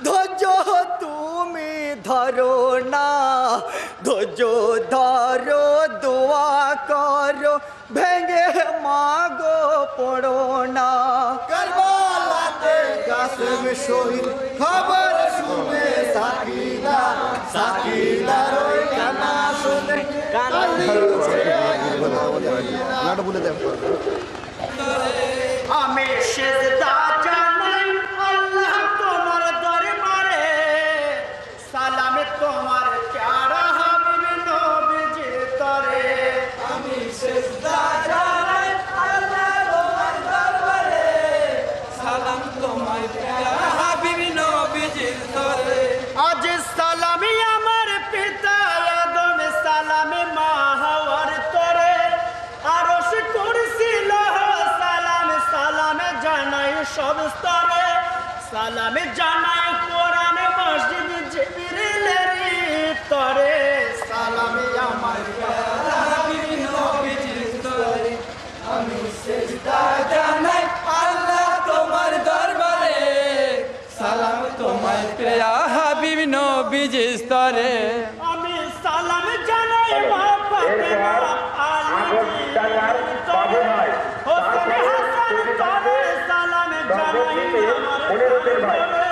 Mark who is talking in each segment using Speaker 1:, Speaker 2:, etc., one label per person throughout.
Speaker 1: ধৈর্য তুমি ধরো না, ধৈর্য ধরো, দোয়া করো, ভেঙে মাগো পড়ো না।
Speaker 2: কারবালাতে কাসেম শহীদ খবর শুনে সাকিনা, সাকিনার ওই কান্না শুনে কান্দি উঠে নাটা বলে দেব।
Speaker 1: আমি সেজদা জানাই আল্লাহ তোমার দরবারে, সালামে তোমার প্যারা হাবিব নবীজির তরে।
Speaker 2: আমি সেজদা জানাই আল্লাহ তোমার দরবারে, সালাম তোমার প্যারা হাবিব নবীজির তরে।
Speaker 1: আজ সালামি আমার পিতা আদম, সালামে মা হাওয়ার তরে। আরশ কুরসি লৌহ সালাম, সালামে জানাই সব স্তরে। সালামে জানাই কোরআন মসজিদ জিবরিলের তরে। সালামে আমার
Speaker 2: প্যারা হাবিব নবীজির তরে। আমি সেজদা জানাই আল্লাহ তোমার দরবারে, সালাম তোমার প্রিয় হাবিব নবীজির স্তরে।
Speaker 1: আমি সালাম জানাই মা ফাতেমা আলী তরে। হোসেন হাসান তরে সালাম জানাই আমার তরে।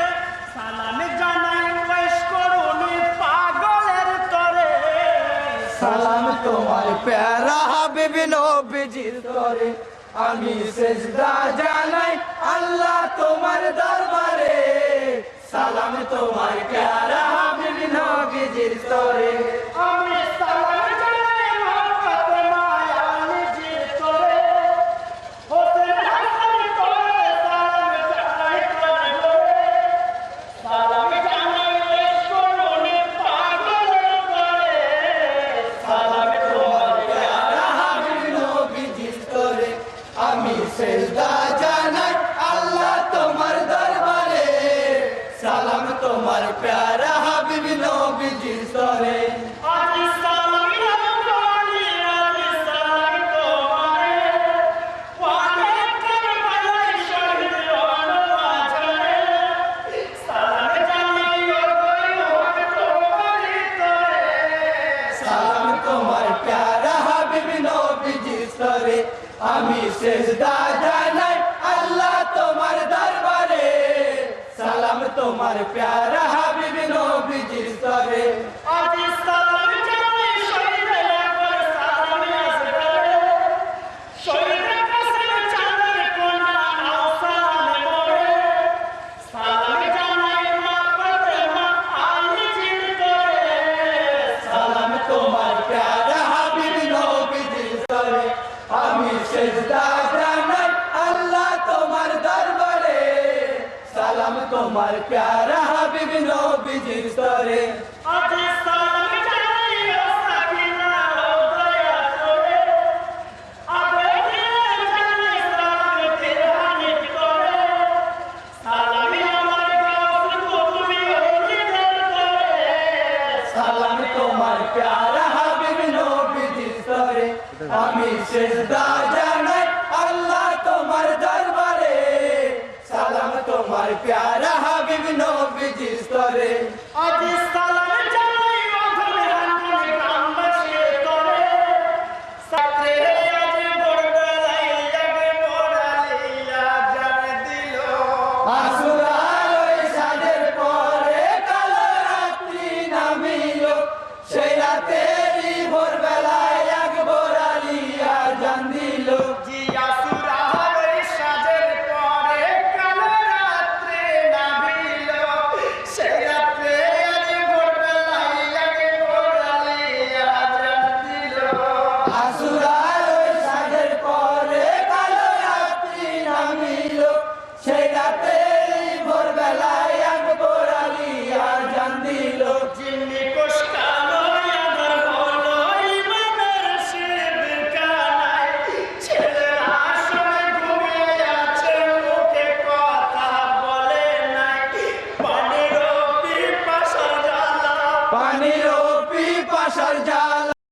Speaker 1: সালাম জানাই ওয়াইস করুনি পাগলের তরে।
Speaker 2: সালাম তোমার প্যারা হাবিব নবীজির তরে। আমি সেজদা জানাই আল্লাহ তোমার দরবারে, সালাম তোমার প্যারা হাবিব নবীজির তরে।
Speaker 1: আমি সালাম জানাই মা ফাতেমা আলী তরে। হোসেন হাসান তরে সালাম জানাই তরে। সালাম জানাই ওয়াইস করুনি পাগলের তরে। সালাম তোমার
Speaker 2: প্যারা হাবিব নবীজির তরে। আমি সেজদা জানাই আল্লাহ তোমার দরবারে, সালাম তোমার প্যারা হাবিব নবীজির তরে।
Speaker 1: আজ সালাম জানাই আলী সালাম তোমারে। ওয়ালে কারবালায় শহীদ হলো আজরে। সালাম জানাই ওগো তোমারি তরে।
Speaker 2: সালাম তোমার প্যারা হাবিব নবীজির তরে। আমি সেজদা জানাই আল্লাহ তোমার দরবারে, সালাম তোমার প্যারা হাবিব নবীজির তরে।
Speaker 1: আজ সালাম জানাই শহীদ আকবর সালাম আসগরে। শহীদ কাসেম চাঁদের কোনা নাও সালামে মোরে। সালাম জানাই মা ফাতেমা আলীজির তরে।
Speaker 2: সালাম তোমার প্যারা হাবিব নবীজির তরে। আমি সেজদা জানাই আল্লাহ তোমার দরবারে, সালাম তোমার প্যারা হাবিব নবীজির তরে।
Speaker 1: আজ সালাম জানাই ও সাকিনা ও দয়া করে। আবে দিলে জানাই সালাম তিরহানি করে। সালামি আমার গাওস তুমি ওলিদের করে।
Speaker 2: সালাম তোমার প্যারা হাবিব নবীজির তরে। আমি সেজদা জানাই আল্লাহ তোমার দরবারে, সালাম তোমার প্যারা হাবিব নবীজির তরে।
Speaker 1: আজ সালাম জানাই অধমে হান্নান গ্রামবাসী তরে। সাথে আজ ভোরবেলায় জাগে পড়াইয়া জান দিল।
Speaker 2: আসুরার ওই সাদের পরে কালো রাত্রি নামিল, সেই রাতেরই ভোরবেলায় আকবর আলিয়া জান দিল।
Speaker 1: জি আসুরার ওই সাজের পরে কালো রাত্রে নামিল। সেই রাত্রে আজ ভোরবেলায় জাগে পড়াইয়া জান দিল।
Speaker 2: আসুরার ওই সাদের পরে কালো রাত্রি নামিল, সেই রাতেরই ভোরবেলায় আকবর আলিয়া জান দিল।
Speaker 1: জিন্নি কোশকালো আধার হলো ইমানের শিরকানায়। ছেলেরা সবাই ঘুমিয়ে আছে, মুখে কথা বলে নাই। পানিরও পিপাসা জ্বালা,
Speaker 2: পানিরও